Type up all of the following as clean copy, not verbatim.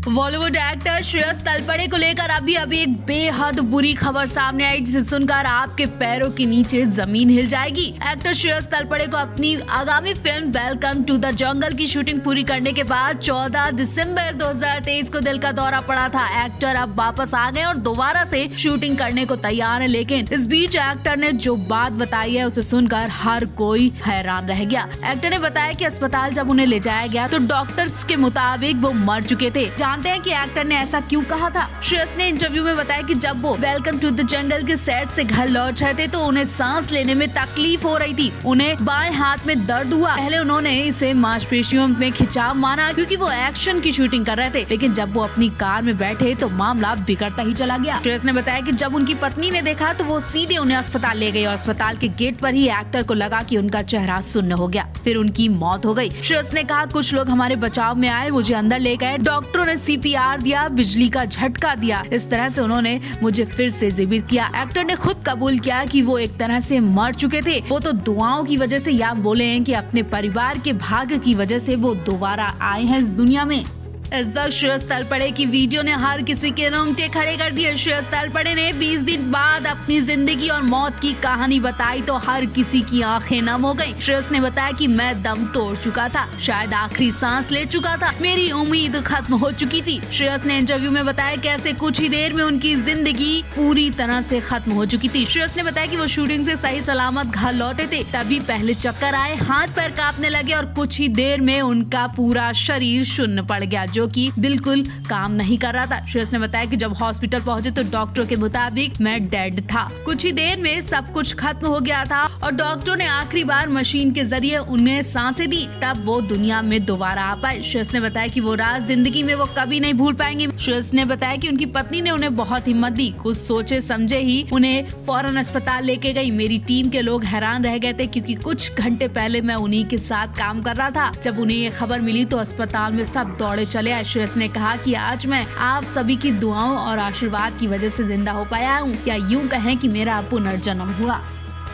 Bollywood actor Shreyas Talpade को लेकर अभी एक बेहद बुरी खबर सामने आई, जिसे सुनकर आपके पैरों के नीचे जमीन हिल जाएगी। एक्टर श्रेयस तलपड़े को अपनी आगामी film welcome to the jungle की शूटिंग पूरी करने के बाद 14 दिसंबर 2023 को दिल का दौरा पड़ा था। एक्टर अब वापस आ गए और दोबारा से शूटिंग करने को तैयार है, लेकिन इस बीच एक्टर ने जो बात बताई है उसे सुनकर हर कोई हैरान रह गया। एक्टर ने बताया कि अस्पताल जब उन्हें ले जाया गया तो डॉक्टर्स के मुताबिक वो मर चुके थे। जानते हैं कि एक्टर ने ऐसा क्यों कहा था। श्रेयस ने इंटरव्यू में बताया कि जब वो वेलकम टू द जंगल के सेट से घर लौट रहे थे तो उन्हें सांस लेने में तकलीफ हो रही थी। उन्हें बाएं हाथ में दर्द हुआ। पहले उन्होंने इसे मांसपेशियों में खिंचाव माना क्योंकि वो एक्शन की शूटिंग कर रहे थे, लेकिन जब वो अपनी कार में बैठे तो मामला बिगड़ता ही चला गया। श्रेयस ने बताया कि जब उनकी पत्नी ने देखा तो वो सीधे उन्हें अस्पताल ले गई और अस्पताल के गेट पर ही एक्टर को लगा कि उनका चेहरा सुन्न हो गया, फिर उनकी मौत हो गई। श्रेयस ने कहा, कुछ लोग हमारे बचाव में आए, मुझे अंदर ले गए, डॉक्टरों ने CPR दिया, बिजली का झटका दिया, इस तरह से उन्होंने मुझे फिर से जीवित किया। एक्टर ने खुद कबूल किया कि वो एक तरह से मर चुके थे। वो तो दुआओं की वजह से, या बोले हैं कि अपने परिवार के भाग्य की वजह से वो दोबारा आए हैं इस दुनिया में। इस वक्त श्रेयस तलपड़े की वीडियो ने हर किसी के रोंगटे खड़े कर दिए। श्रेयस तलपड़े ने 20 दिन बाद अपनी जिंदगी और मौत की कहानी बताई तो हर किसी की आंखें नम हो गईं। श्रेयस ने बताया कि मैं दम तोड़ चुका था, शायद आखिरी सांस ले चुका था, मेरी उम्मीद खत्म हो चुकी थी। श्रेयस ने इंटरव्यू में बताया कैसे कुछ ही देर में उनकी जिंदगी पूरी तरह से खत्म हो चुकी थी। श्रेयस ने बताया कि वो शूटिंग से सही सलामत घर लौटे थे, तभी पहले चक्कर आए, हाथ पैर कांपने लगे और कुछ ही देर में उनका पूरा शरीर शून्य पड़ गया, जो कि बिल्कुल काम नहीं कर रहा था। श्रेयस ने बताया कि जब हॉस्पिटल पहुंचे तो डॉक्टरों के मुताबिक मैं डेड था। कुछ ही देर में सब कुछ खत्म हो गया था और डॉक्टरों ने आखिरी बार मशीन के जरिए उन्हें सांसें दी, तब वो दुनिया में दोबारा आ पाए। श्रेयस ने बताया कि वो रात जिंदगी में वो कभी नहीं भूल पाएंगे। श्रेयस ने बताया कि उनकी पत्नी ने उन्हें बहुत हिम्मत दी, कुछ सोचे समझे ही उन्हें फौरन अस्पताल लेके गई। मेरी टीम के लोग हैरान रह गए थे क्योंकि कुछ घंटे पहले मैं उन्हीं के साथ काम कर रहा था। जब उन्हें ये खबर मिली तो अस्पताल में सब दौड़े चले आए। श्रेयस ने कहा कि आज मैं आप सभी की दुआओं और आशीर्वाद की वजह से जिंदा हो पाया हूँ, या यूं कहें कि मेरा पुनर्जन्म हुआ।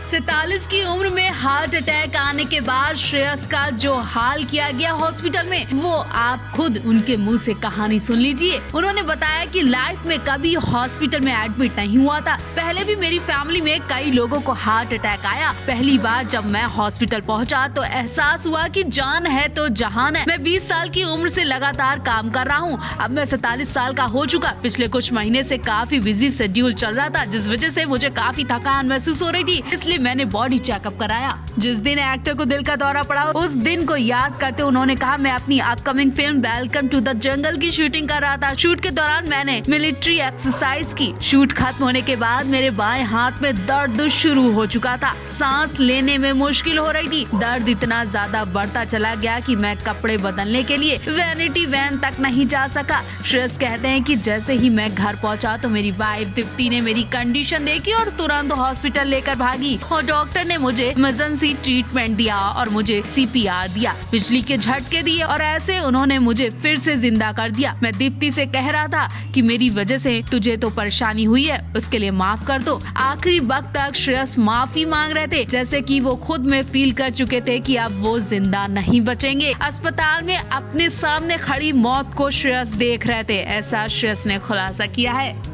47 की उम्र में हार्ट अटैक आने के बाद श्रेयस का जो हाल किया गया हॉस्पिटल में, वो आप खुद उनके मुंह से कहानी सुन लीजिए। उन्होंने बताया कि लाइफ में कभी हॉस्पिटल में एडमिट नहीं हुआ था। पहले भी मेरी फैमिली में कई लोगों को हार्ट अटैक आया। पहली बार जब मैं हॉस्पिटल पहुंचा तो एहसास हुआ कि जान है तो जहान है। मैं 20 साल की उम्र से लगातार काम कर रहा हूँ। अब मैं 47 साल का हो चुका। पिछले कुछ महीने से काफी बिजी शेड्यूल चल रहा था, जिस वजह से मुझे काफी थकान महसूस हो रही थी, इसलिए मैंने बॉडी चेकअप कराया। जिस दिन एक्टर को दिल का दौरा पड़ा उस दिन को याद करते उन्होंने कहा, मैं अपनी upcoming film welcome to the jungle की शूटिंग कर रहा था। शूट के दौरान मैंने मिलिट्री एक्सरसाइज की। शूट खत्म होने के बाद मेरे बाएं हाथ में दर्द शुरू हो चुका था, सांस लेने में मुश्किल हो रही थी। दर्द इतना ज्यादा बढ़ता चला गया कि मैं कपड़े बदलने के लिए वैनिटी वैन तक नहीं जा सका। श्रेयस कहते हैं कि जैसे ही मैं घर पहुंचा तो मेरी वाइफ दीप्ति ने मेरी कंडीशन देखी और तुरंत हॉस्पिटल लेकर भागी और डॉक्टर ने मुझे इमरजेंसी ट्रीटमेंट दिया और मुझे CPR दिया, बिजली के झटके दिए और ऐसे उन्होंने मुझे फिर से जिंदा कर दिया। मैं दीप्ति से कह रहा था कि मेरी वजह से तुझे तो परेशानी हुई है, उसके लिए माफ कर दो। आखिरी वक्त तक श्रेयस माफी मांग रहे थे, जैसे कि वो खुद में फील कर चुके थे कि अब वो जिंदा नहीं बचेंगे। अस्पताल में अपने सामने खड़ी मौत को श्रेयस देख रहे थे, ऐसा श्रेयस ने खुलासा किया है।